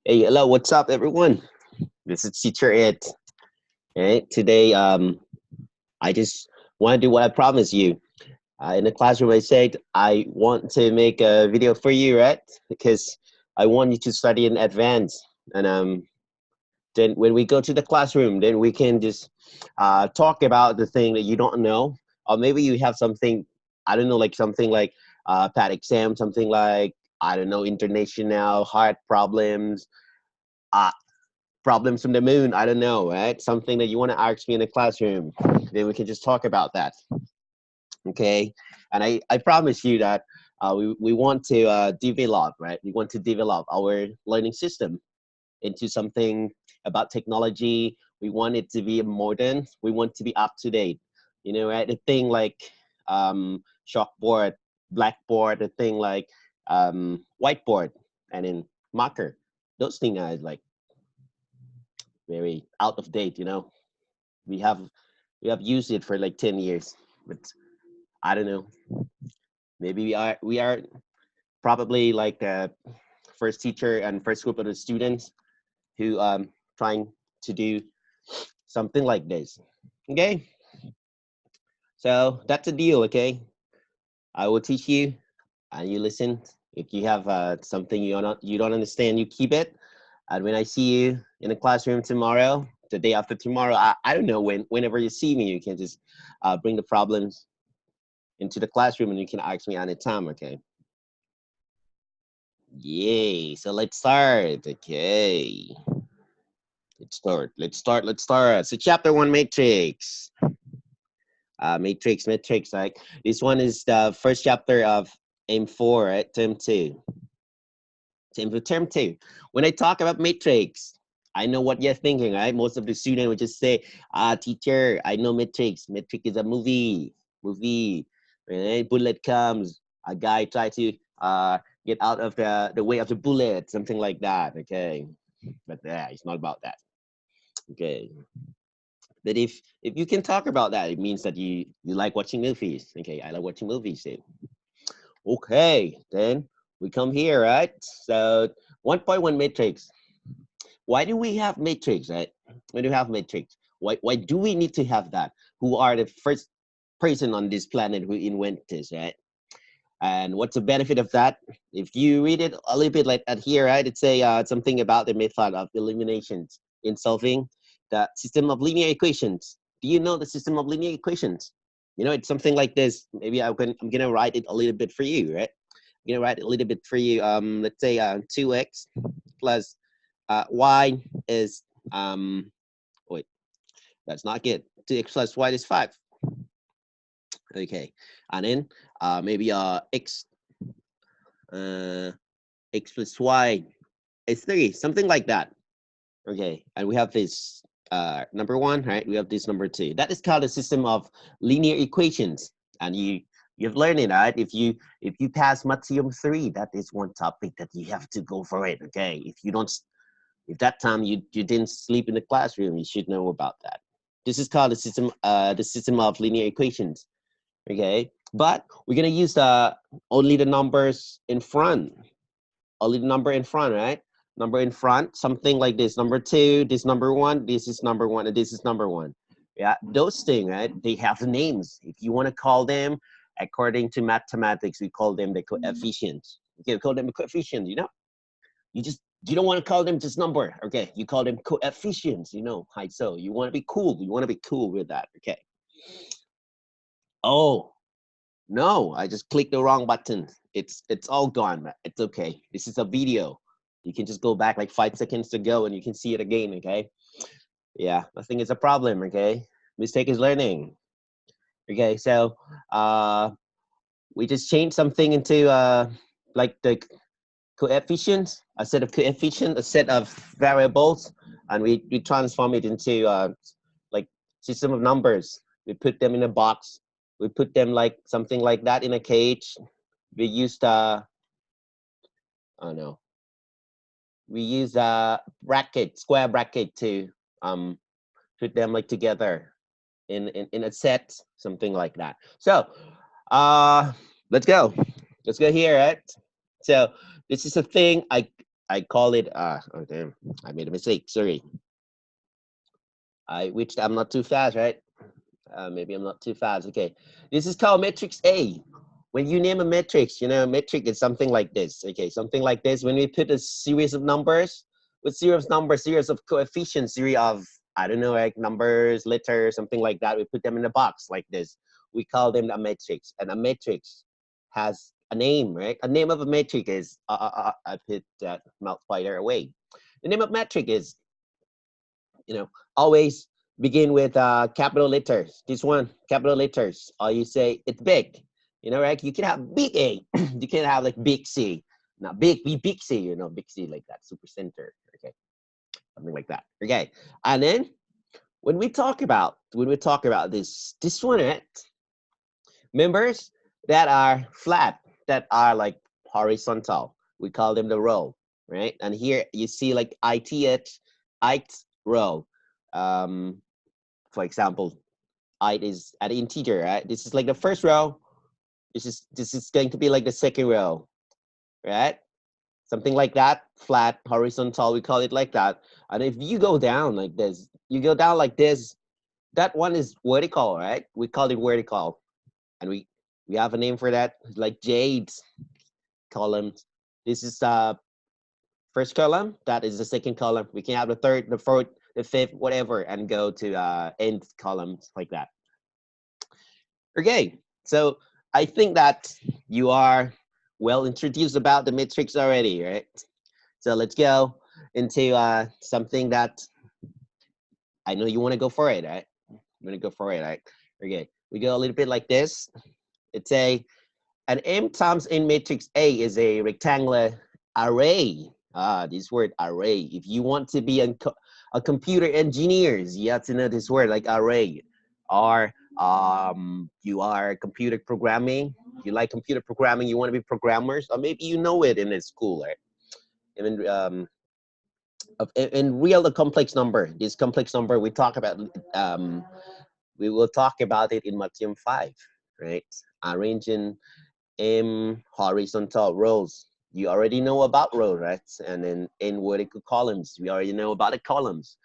Hey, hello, what's up, everyone? This is Teacher Ed. Right? Today, I just want to do what I promised you. In the classroom, I said I want to make a video for you, right? Because I want you to study in advance. And then when we go to the classroom, then we can just talk about the thing that you don't know. Or maybe you have something, I don't know, like something like PAT exam, something like, I don't know, international heart problems, uh, problems from the moon. I don't know, right? Something that you want to ask me in the classroom. Then we can just talk about that. Okay. And I promise you that we want to develop, right? We want to develop our learning system into something about technology. We want it to be modern. We want to be up to date. You know, right? The thing like chalkboard, blackboard, the thing like whiteboard, and then marker. Those things are like very out of date. We have we have used it for like 10 years, but I don't know, maybe we are probably like the first teacher and first group of the students who trying to do something like this. Okay, so that's a deal. Okay, I will teach you and you listen. If you have something you don't understand, you keep it. And when I see you in the classroom tomorrow, the day after tomorrow, I don't know, whenever you see me, you can just bring the problems into the classroom and you can ask me anytime. Okay, yay, so let's start. Okay, let's start. So chapter one, matrix. Matrix, like this one is the first chapter of M4, right? Term two. When I talk about matrix, I know what you're thinking, right? Most of the students would just say, teacher, I know matrix. Matrix is a movie, right? Bullet comes, a guy try to get out of the way of the bullet, something like that. Okay, but yeah, it's not about that. Okay, but if you can talk about that, it means that you like watching movies. Okay, I like watching movies too. Okay, then we come here, right? So 1.1 matrix. Why do we have matrix, right? Why do we have matrix? Why do we need to have that? Who are the first person on this planet who invented this, right? And what's the benefit of that? If you read it a little bit like that here, right? It's a something about the method of eliminations in solving the system of linear equations. Do you know the system of linear equations? It's something like this. Maybe I'm gonna write it a little bit for you, right? I'm gonna write it a little bit for you. Let's say 2x plus y is wait, that's not good. 2x plus y is 5. Okay, and then maybe uh, x plus y is 3, something like that. Okay, and we have this number 1, right? We have this number 2. That is called a system of linear equations, and you've learned it, right? If you pass Matheum 3, that is one topic that you have to go for it. Okay, if that time you didn't sleep in the classroom, you should know about that. This is called the system of linear equations. Okay, but we're gonna use only the numbers in front, only the number in front, right? Number in front, something like this. Number 2, this number 1, this is number 1, and this is number 1. Yeah, those things, right? They have names. If you want to call them according to mathematics, we call them the coefficients. Okay, we call them the coefficients. You don't want to call them just number. Okay, you call them coefficients. Hi, so you want to be cool. You want to be cool with that. Okay. Oh, no, I just clicked the wrong button. It's all gone. It's okay. This is a video. You can just go back like 5 seconds ago and you can see it again. Okay. Yeah, nothing is a problem. Okay. Mistake is learning. Okay. So we just changed something into like the coefficients, a set of variables, and we transform it into like system of numbers. We put them in a box. We put them like something like that in a cage. We used I don't know. We use a bracket, square bracket to um put them like together in a set, something like that. So uh let's go. Let's go here, right? So this is a thing. I call it, oh damn, I made a mistake, sorry. Which I'm not too fast, right? Maybe I'm not too fast. Okay, this is called matrix A. When you name a matrix, you know, metric is something like this. Okay, something like this. When we put a series of numbers with series of numbers, series of coefficients, series of, I don't know, like numbers, letters, something like that. We put them in a box like this. We call them a matrix. And a matrix has a name, right? A name of a matrix is, I put that multiplier away. The name of metric is, you know, always begin with capital letters. This one, capital letters. Or you say it's big. You know, right? You can have big A. You can have like big C. Not big B, big C. You know, big C like that. Super center. Okay, something like that. Okay, and then when we talk about this one, right? Members that are flat, that are like horizontal, we call them the row, right? And here you see like ith row. Um, for example, it is at integer, right? This is like the first row. This is going to be like the second row, right? Something like that, flat, horizontal, we call it like that. And if you go down like this, you go down like this, that one is vertical, right? We call it vertical. And we have a name for that, like Jade's columns. This is first column, that is the second column. We can have the third, the fourth, the fifth, whatever, and go to end columns like that. Okay, so I think that you are well introduced about the matrix already, right? So let's go into something that I know you want to go for it, right? You want to go for it, right? Okay, we go a little bit like this. It's an M times N matrix A is a rectangular array. This word array. If you want to be a computer engineer, you have to know this word like array. Or you are computer programming. You like computer programming. You want to be programmers, or maybe you know it in the school, right? Even in real the complex number. This complex number we talk about. We will talk about it in Mathematician 5, right? Arranging horizontal rows. You already know about rows, right? And then in vertical columns, we already know about the columns.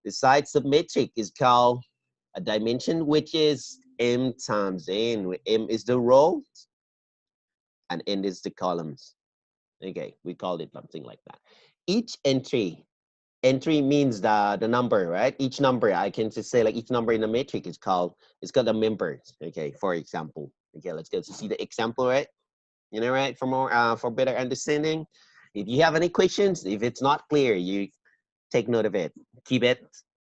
The size of metric is called a dimension, which is m times n, where m is the row and n is the columns. Okay, we call it something like that. Each entry means the number, right? Each number, I can just say like each number in the matrix is called, it's got a member. Okay, for example. Okay, let's go to see the example, right? You know, right? For more, for better understanding. If you have any questions, if it's not clear, you take note of it. Keep it.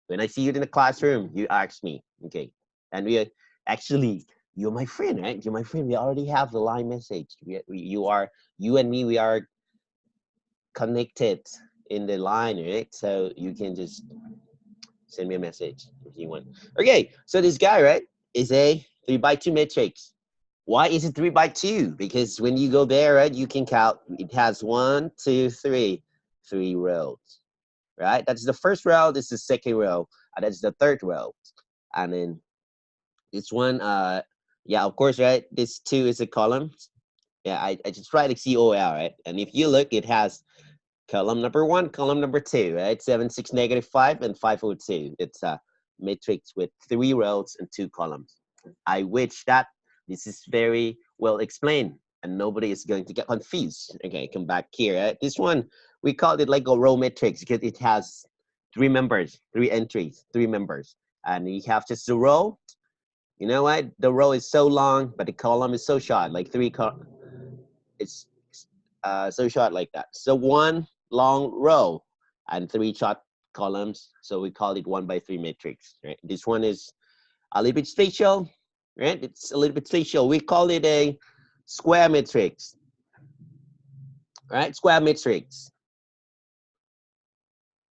When I see you in the classroom, you ask me. Okay. And we are actually, you're my friend, right? You're my friend. We already have the line message. You and me, we are connected in the line, right? So you can just send me a message if you want. Okay. So this guy, right, is a 3x2 matrix. Why is it 3x2? Because when you go there, right, you can count. It has 1, 2, 3, 3 rows, right? That's the first row. This is the second row. And that's the third row. And then this one, yeah, of course, right? This 2 is a column. Yeah, I just write like COL, right? And if you look, it has column number 1, column number 2, right? 7, 6, -5, and 502. It's a matrix with 3 rows and 2 columns. I wish that this is very well explained and nobody is going to get confused. Okay, come back here. Right? This one, we call it like a row matrix because it has 3 members, 3 entries, 3 members. And you have just the row. You know what? The row is so long, but the column is so short, like it's so short like that. So 1 long row and 3 short columns. So we call it 1x3 matrix. Right? This one is a little bit spatial, right? It's a little bit spatial. We call it a square matrix, right? Square matrix.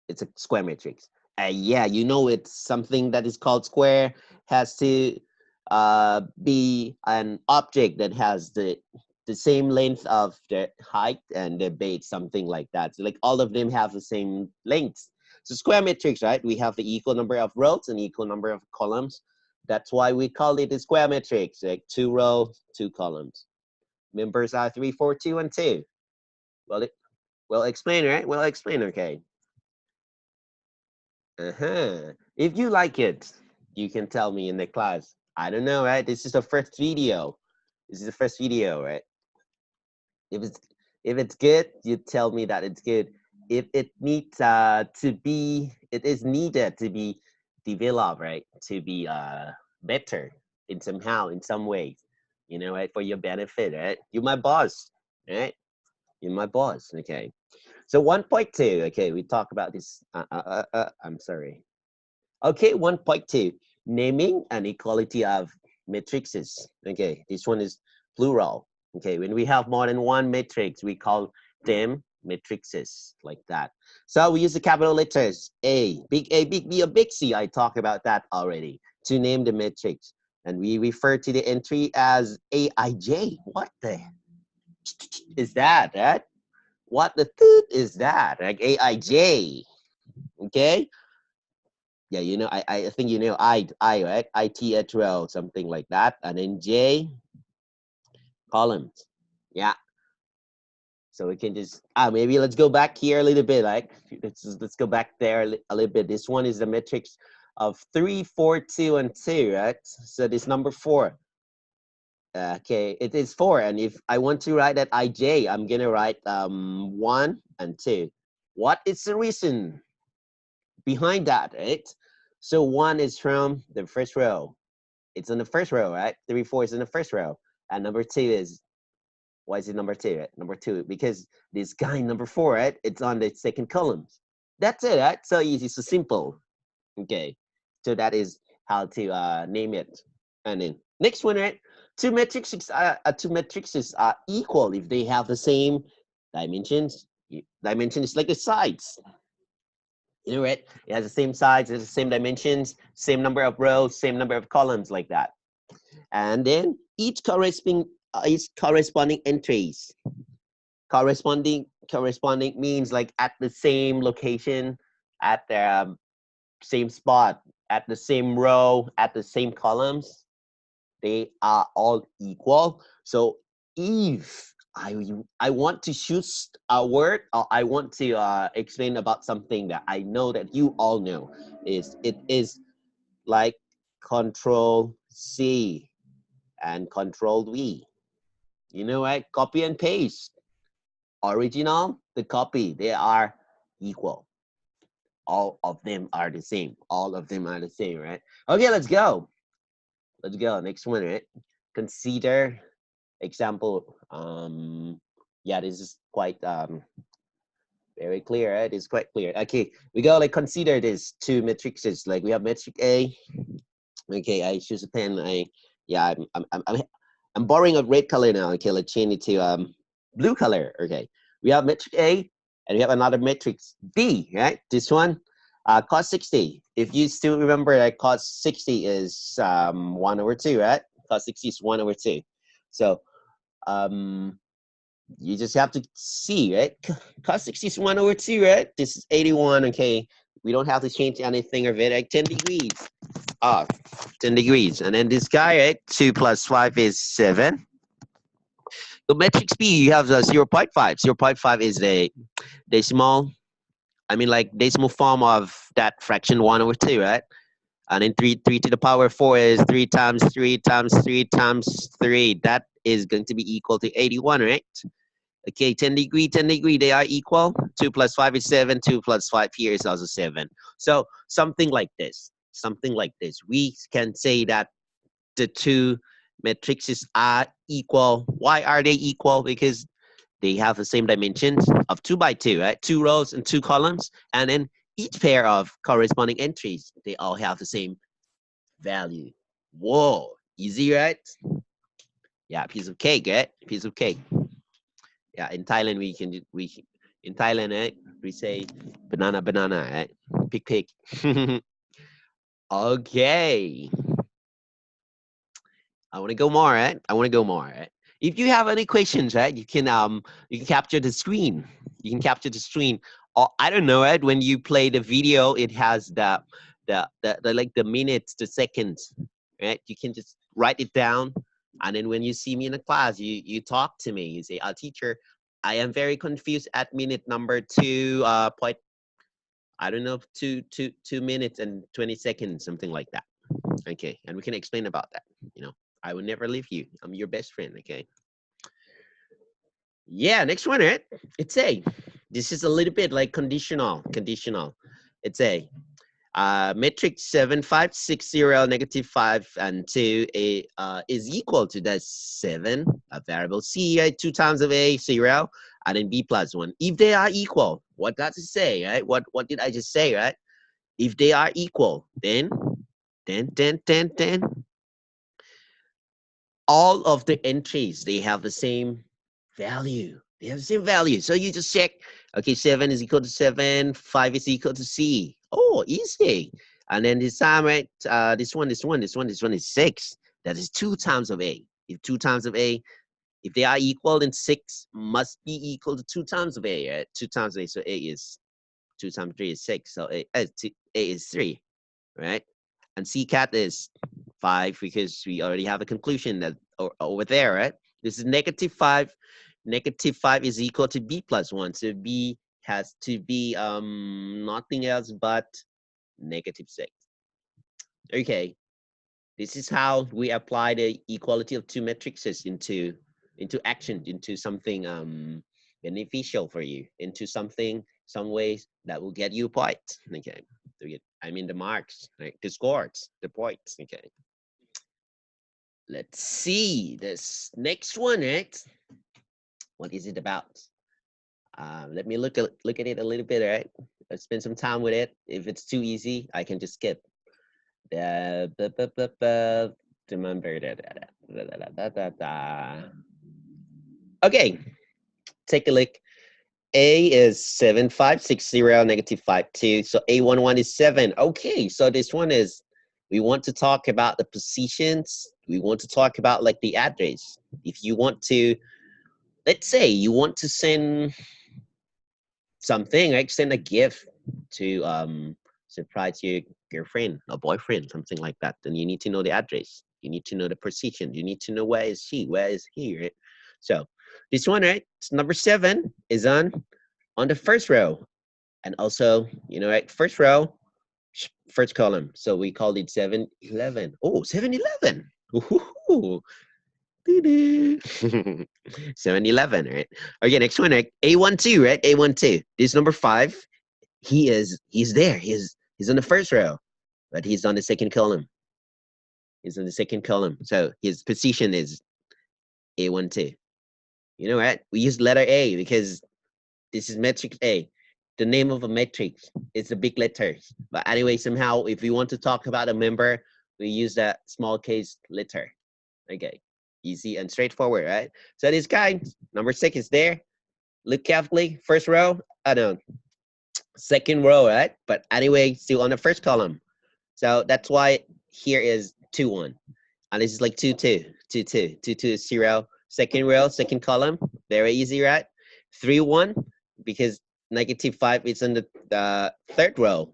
It's a square matrix. Yeah, you know it's something that is called square has to be an object that has the same length of the height and the base, something like that. So like all of them have the same length. So square matrix, right? We have the equal number of rows and equal number of columns. That's why we call it a square matrix, like 2 rows, 2 columns. Members are 3, 4, 2, and 2. Well, Well explained, right? Well explained, okay. If you like it, you can tell me in the class. I don't know, right? This is the first video. This is the first video, right? If it's good, you tell me that it's good. If it needs to be, it is needed to be developed, right? To be better in somehow, in some ways, you know, right? For your benefit, right? You're my boss, right? You're my boss, okay? So 1.2, okay, we talk about this. I'm sorry. Okay, 1.2, naming and equality of matrices. Okay, this one is plural. Okay, when we have more than one matrix, we call them matrices, like that. So we use the capital letters A, big B, or big C. I talked about that already to name the matrix. And we refer to the entry as Aij. What the is that? Right? What the is that? Like Aij. Okay, yeah, you know, I think you know I right, ITHL, something like that, and then J columns. Yeah, so we can just maybe let's go back here a little bit. Like let's go back there a little bit. This one is the matrix of 3, 4, 2, and 2, right? So this number 4. Okay, it is 4, and if I want to write that IJ, I'm gonna write 1 and 2. What is the reason behind that, right? So 1 is from the first row. It's in the first row, right? 3, 4 is in the first row. And number 2 is, why is it number 2, right? Number 2, because this guy, number 4, right? It's on the second column. That's it, right? So easy, so simple. Okay. So that is how to name it. And then next one, right? Two matrices are equal if they have the same dimensions. Dimension is like the sides. You know, right? It has the same sides, it has the same dimensions, same number of rows, same number of columns, like that. And then each corresponding entries. Corresponding means like at the same location, at the same spot, at the same row, at the same columns. They are all equal. So if I want to choose a word, or I want to explain about something that I know that you all know, it is like Control C and Control V. You know, right? Copy and paste. Original, the copy, they are equal. All of them are the same. All of them are the same, right? Okay, let's go. Let's go. Next one, right? Consider example. Yeah, this is quite very clear, right? It's quite clear. Okay, we go like consider this two matrices. Like we have matrix A. Okay, I choose a pen. Yeah, I'm borrowing a red color now. Okay, let's change it to blue color. Okay, we have matrix A and we have another matrix B, right? This one, cos 60. If you still remember that cos 60 is 1/2, right? Cos 60 is 1/2. So you just have to see, right? Cos 60 is 1/2, right? This is 81, okay? We don't have to change anything of it, like 10 degrees. 10 degrees. And then this guy, right? 2 plus 5 is 7. The matrix B, you have 0.5. 0.5 is the decimal, I mean, like decimal form of that fraction 1/2, right? And then 3 to the power 4 is 3 times 3 times 3 times 3. That is going to be equal to 81, right? Okay, 10 degree, 10 degree, they are equal. 2 plus 5 is 7. 2 plus 5 here is also 7. So something like this. Something like this. We can say that the two matrices are equal. Why are they equal? Because they have the same dimensions of 2 by 2, right? 2 rows and 2 columns. And then each pair of corresponding entries, they all have the same value. Whoa, easy, right? Yeah, piece of cake, right? Piece of cake. Yeah, in Thailand we in Thailand, right? We say banana, banana, right? Pig, pig. Okay. I want to go more, right? I want to go more, right? If you have any questions, right, you can capture the screen. You can capture the screen. Or I don't know, right? When you play the video, it has the like the minutes, the seconds, right? You can just write it down, and then when you see me in the class, you talk to me. You say, "Our teacher, I am very confused at minute number point, I don't know, 2 minutes and 20 seconds, something like that. Okay, and we can explain about that. You know, I will never leave you. I'm your best friend. Okay. Yeah, next one, right? It's a. This is a little bit like conditional. It's a. Matrix 7, 5, 6, 0, negative 5, and 2 is equal to that 7, a variable C, right? 2 times of A, 0, and then B plus 1. If they are equal, what does it say, right? What did I just say, right? If they are equal, then all of the entries, they have the same value. They have the same value. So you just check, okay, 7 is equal to 7, 5 is equal to C. Oh, easy. And then this time, right, this one is 6. That is 2 times of A. If 2 times of A, if they are equal, then 6 must be equal to 2 times of A, right? 2 times of A, so A is 2 times 3 is 6. So A is 3, right? And C cat is 5 because we already have a conclusion that over there, right? This is negative 5. Negative 5 is equal to B plus 1. So B has to be nothing else but negative 6. Okay. This is how we apply the equality of two matrices into action, into something beneficial for you, into some ways that will get you a point. Okay. I mean the marks, right? The scores, the points. Okay. Let's see this next one, right? What is it about? Let me look at it a little bit, right? Let's spend some time with it. If it's too easy, I can just skip. Remember that. Okay, take a look. A is 7, 5, 6, 0, negative 5, 2. So A11 is 7. Okay, so this one is, we want to talk about the positions. We want to talk about like the address. If you want to, let's say you want to send something, like send a gift to surprise your girlfriend or boyfriend, something like that, then you need to know the address. You need to know the position. You need to know where is she, where is he, right? So this one, right, number 7 is on the first row. And also, you know, right, first row, first column. So we called it 711. Oh, 711. Ooh. 711, right? Okay, next one, right? A12, right? A12. This number 5, he's there. He's on the first row, but he's on the second column. He's on the second column. So his position is A12. You know what? We use letter A because this is matrix A. The name of a matrix is the big letters. But anyway, somehow, if we want to talk about a member, we use that small case letter. Okay, easy and straightforward, right? So this guy, number 6 is there. Look carefully. First row, no, second row, right? But anyway, still on the first column. So that's why here is 2, 1. And this is like 2, 2, 2, 2, 2, 2 is 0. Second row, second column. Very easy, right? 3, 1, because negative 5 is in the third row.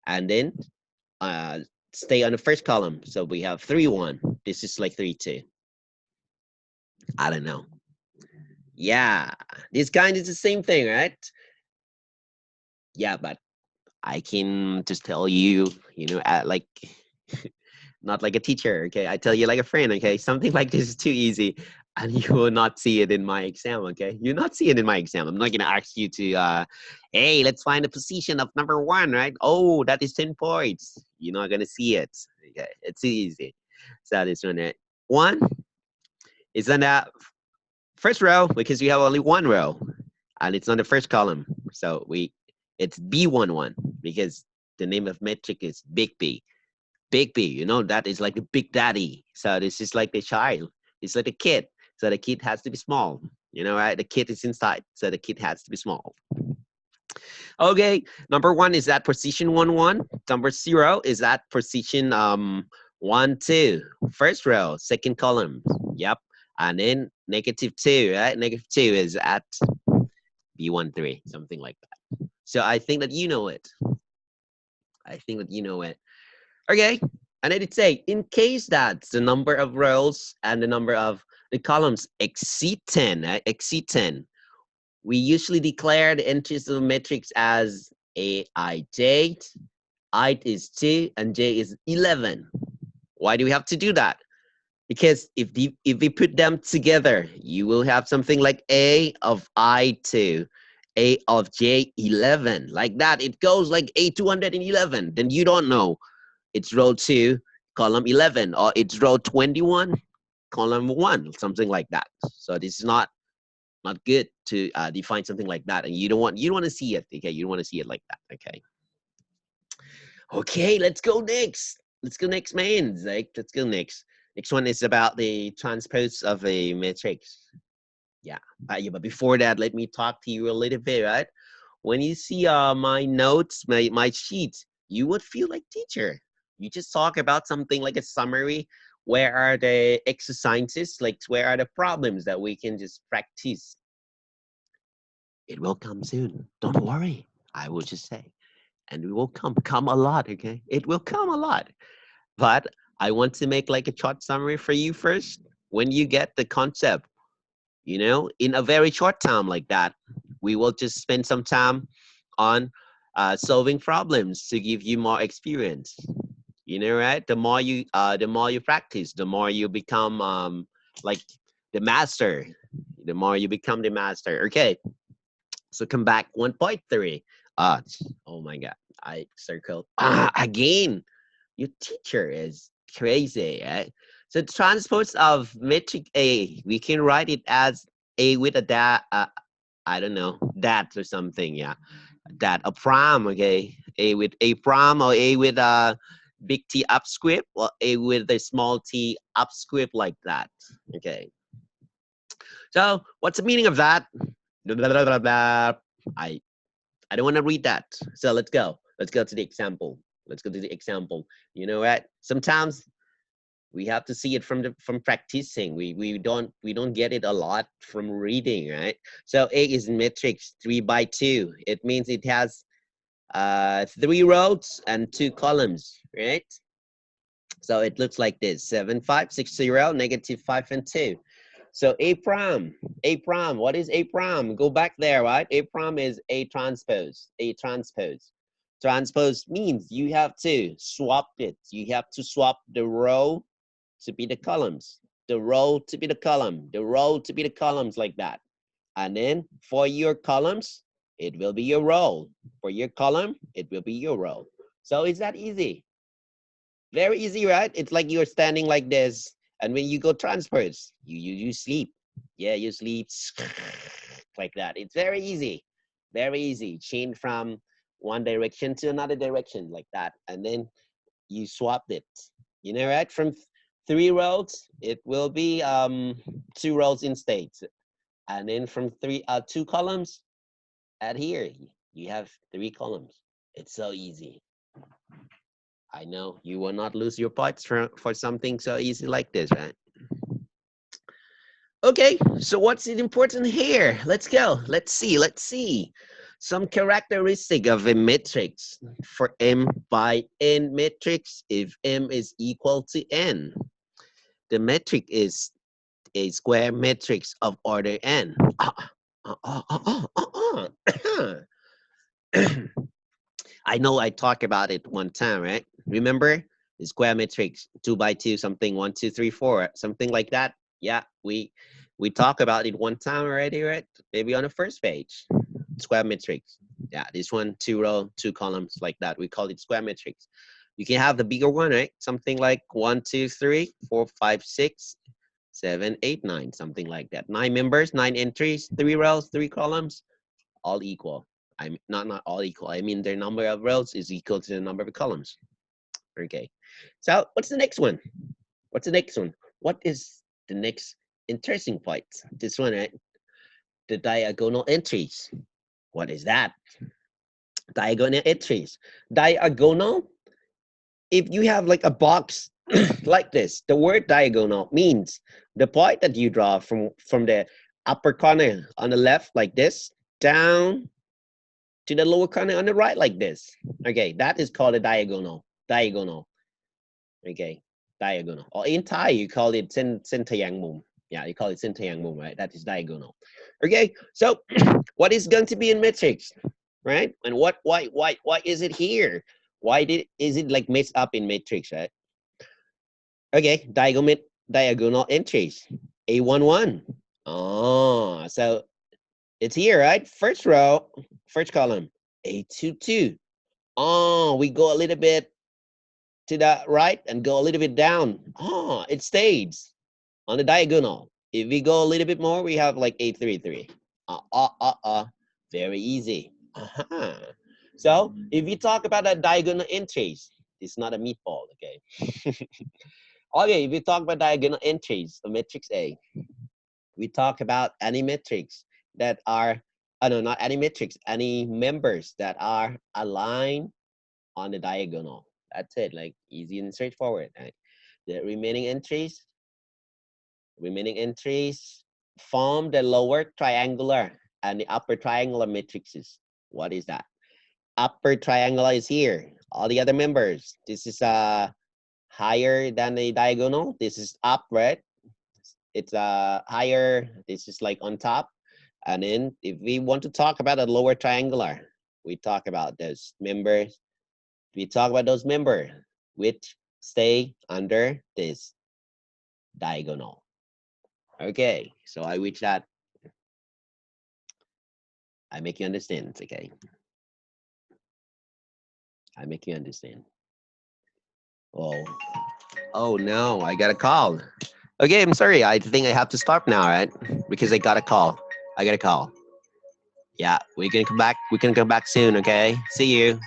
And then stay on the first column. So we have 3, 1. This is like 3, 2. I don't know. Yeah, this kind is the same thing, right? Yeah, but I can just tell you, you know, like, not like a teacher, okay? I tell you like a friend, okay? Something like this is too easy, and you will not see it in my exam, okay? You'll not see it in my exam. I'm not gonna ask you to, hey, let's find the position of number 1, right? Oh, that is 10 points. You're not gonna see it, okay? It's too easy. So this one, 1 is on the first row because we have only 1 row, and it's on the first column. So it's B11 because the name of metric is Big B. Big B, you know, that is like the big daddy. So this is like the child. It's like a kid. So the kid has to be small. You know, right? The kid is inside. So the kid has to be small. Okay, number 1 is at position 1, 1. Number 0 is at position 1, 2. First row, second column. Yep. And then negative 2, right? Negative 2 is at B13, something like that. So I think that you know it. Okay, and I did say, in case that the number of rows and the number of the columns exceed 10, we usually declare the entries of the matrix as Aij, I is 2, and J is 11. Why do we have to do that? Because if we put them together, you will have something like A of I2, A of J11, like that. It goes like A211. Then you don't know it's row 2, column 11, or it's row 21, column 1, something like that. So this is not good to define something like that, and you don't want to see it. Okay, you don't want to see it like that. Okay, let's go next. Let's go next, man. Like, let's go next. Next one is about the transpose of a matrix. Yeah, but before that, let me talk to you a little bit, right? When you see my notes, my sheets, you would feel like teacher. You just talk about something like a summary. Where are the exercises? Like, where are the problems that we can just practice? It will come soon. Don't worry. I will just say. And it will come a lot, okay? It will come a lot. But I want to make like a short summary for you first. When you get the concept, you know, in a very short time like that, we will just spend some time on solving problems to give you more experience. You know, right? The more you practice, the more you become like the master. The more you become the master. Okay. So come back 1.3. Oh my God. I circled again. Your teacher is crazy, right? So transpose of metric A, we can write it as A with a dat, I don't know, that or something, yeah. That, a prime, okay? A with A prime, or A with a big T upscript, or A with a small t upscript, like that, okay? So what's the meaning of that? Blah, blah, blah, blah. I don't want to read that. So let's go. Let's go to the example. Let's go to the example. You know what? Sometimes we have to see it from practicing. We don't get it a lot from reading, right? So A is matrix 3x2. It means it has 3 rows and 2 columns, right? So it looks like this: 7, 5, 6, 0, negative 5 and 2. So A prime, what is A prime? Go back there, right? A prime is A transpose, A transpose. Transpose means you have to swap it. You have to swap the row to be the columns, the row to be the column, the row to be the columns, like that. And then for your columns, it will be your row. For your column, it will be your row. So it's that easy. Very easy, right? It's like you're standing like this, and when you go transpose, you sleep. Yeah, you sleep like that. It's very easy. Very easy. Change from one direction to another direction, like that. And then you swapped it. You know, right? From 3 rows, it will be 2 rows instead. And then from 2 columns, at here, you have 3 columns. It's so easy. I know you will not lose your points for something so easy like this, right? Okay, so what's it important here? Let's go. Let's see. Some characteristic of a matrix. For M by N matrix, if M is equal to N, the matrix is a square matrix of order N. I know I talked about it one time, right? Remember the square matrix, 2 by 2, something 1, 2, 3, 4, something like that. Yeah, we talked about it one time already, right? Maybe on the first page. Square matrix. Yeah, this one, 2 row, 2 columns, like that. We call it square matrix. You can have the bigger one, right? Something like 1, 2, 3, 4, 5, 6, 7, 8, 9, something like that. 9 members, 9 entries, 3 rows, 3 columns, all equal. I mean, not all equal. I mean, their number of rows is equal to the number of columns. Okay. So what's the next one? What's the next one? What is the next interesting point? This one, right? The diagonal entries. What is that? Diagonal entries. Diagonal, if you have like a box like this, the word diagonal means the point that you draw from the upper corner on the left, like this, down to the lower corner on the right, like this. Okay, that is called a diagonal. Diagonal. Okay, diagonal. Or in Thai, you call it sen tayang mum. Yeah, you call it sen tayang mum, right? That is diagonal. Okay, so what is going to be in matrix, right? And why is it here? Is it like mixed up in matrix, right? Okay, diagonal entries. A11. Oh, so it's here, right? First row, first column. A22. Oh, we go a little bit to the right and go a little bit down. Oh, it stays on the diagonal. If we go a little bit more, we have like A33. Very easy. So if we talk about the diagonal entries, it's not a meatball, okay? Okay, if we talk about diagonal entries of matrix A, we talk about any matrix that are, no, not any matrix, any members that are aligned on the diagonal. That's it, like easy and straightforward, right? The remaining entries form the lower triangular and the upper triangular matrices. What is that? Upper triangular is here. All the other members. This is higher than the diagonal. This is up, right? It's higher. This is like on top. And then if we want to talk about a lower triangular, we talk about those members. We talk about those members which stay under this diagonal. Okay, so I wish that I make you understand, okay? I make you understand. Oh no, I got a call. Okay, I'm sorry. I think I have to stop now, right? Because I got a call. I got a call. Yeah, we can come back. We can come back soon, okay? See you.